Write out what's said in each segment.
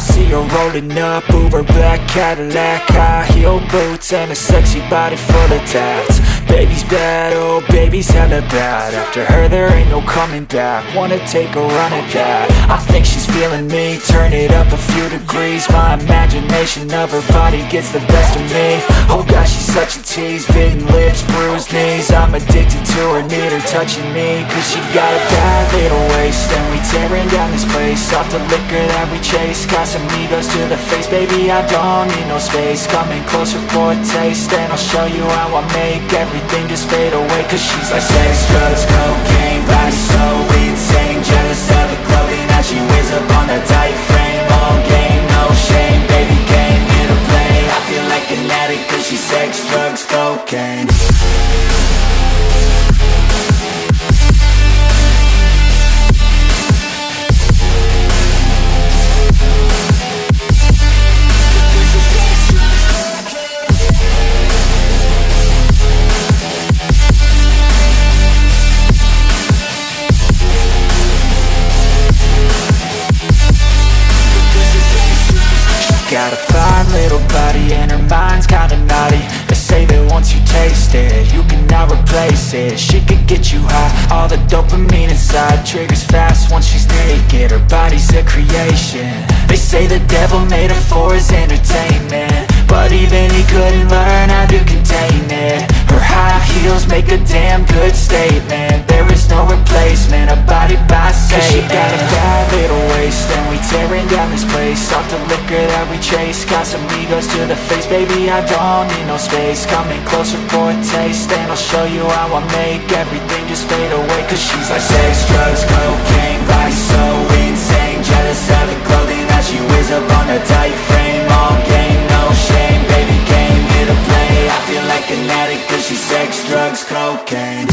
see her rolling up, Uber black Cadillac, high heel boots and a sexy body full of tats. Baby's bad, oh baby's hella bad. After her there ain't no coming back. Wanna take a run at that. I think she's feeling me, turn it up a few degrees. My imagination of her body gets the best of me. Oh gosh, she's such a tease, bitten lips, bruised knees. I'm addicted to her, need her touching me. Cause she got a bad little waist, and we tearing down this place. Off the liquor that we chase, got some egos to the face. Baby, I don't need no space. Coming closer for a taste, and I'll show you how I make everything just fade away. Cause she's like sex, drugs, cocaine, body so insane. Jealous of the clothing that she wears up on a tight frame. All game, no shame, baby came here to play. I feel like an addict cause she's sex, drugs, cocaine. Got a fine little body and her mind's kinda naughty. They say that once you taste it, you cannot replace it. She could get you high, all the dopamine inside triggers fast once she's naked. Her body's a creation. They say the devil made her for his entertainment, but even he couldn't learn how to contain it. Her high heels make a damn good statement. There is no replacement, a body by Satan. Cause she got a bad little waist, and we tearing down this place. Off the liquor that we chase, got some egos to the face. Baby, I don't need no space. Coming closer for a taste, and I'll show you how I make everything just fade away. Cause she's like sex, drugs, cocaine, body so insane. Jealous of the clothing that she wears up on a tight frame. All game, no shame, baby came here to play. I feel like an addict cause she's sex, drugs, cocaine.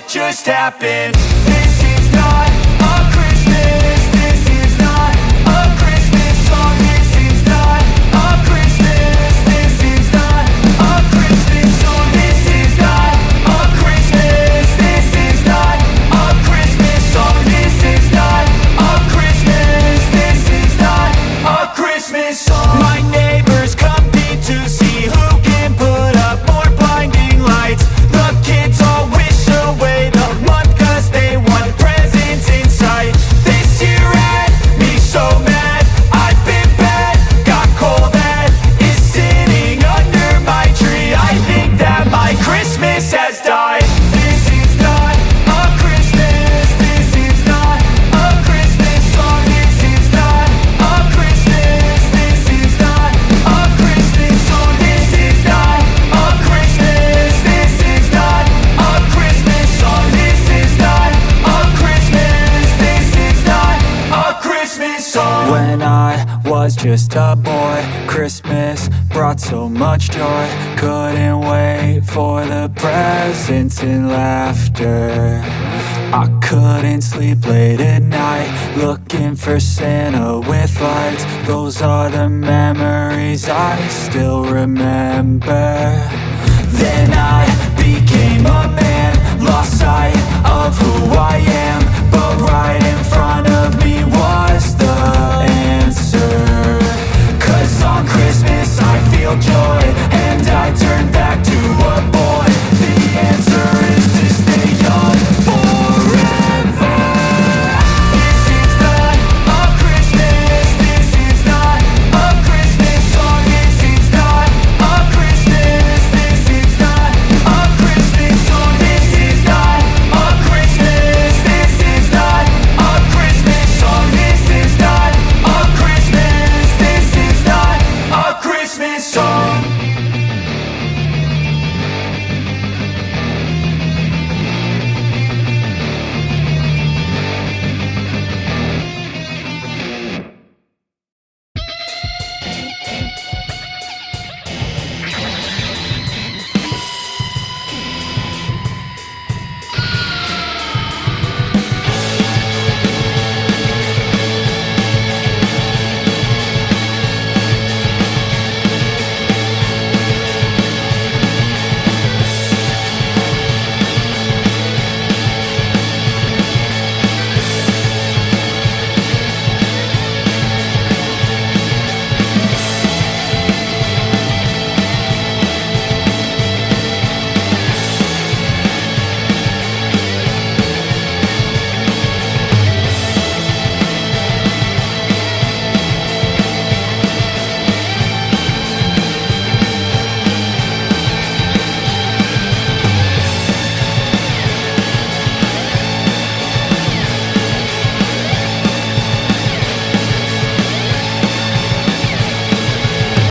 Just happened. This is not a Christmas. This is not a Christmas song. This is not a Christmas. This is not a Christmas song. This is not a Christmas. This is not a Christmas song. This is not a Christmas. This is not a Christmas song. My neighbors compete to see who can put up more blinding lights. The kids all wish away the month cause they want presents in sight. This year had me so mad, I've been bad, got coal that is sitting under my tree. I think that my Christmas has died. This is not a Christmas. This is not a Christmas song. This is not a Christmas. This is not a Christmas song. This is not a Christmas. This is not a Christmas song. This is not a Christmas. This is not a Christmas song. When I was just a boy, Christmas Christmas brought so much joy. Couldn't wait for the presents and laughter. I couldn't sleep late at night, looking for Santa with lights. Those are the memories I still remember. Then I became a man, lost sight of who I am, but right in front of me was the answer. 'Cause on Christmas I feel joy,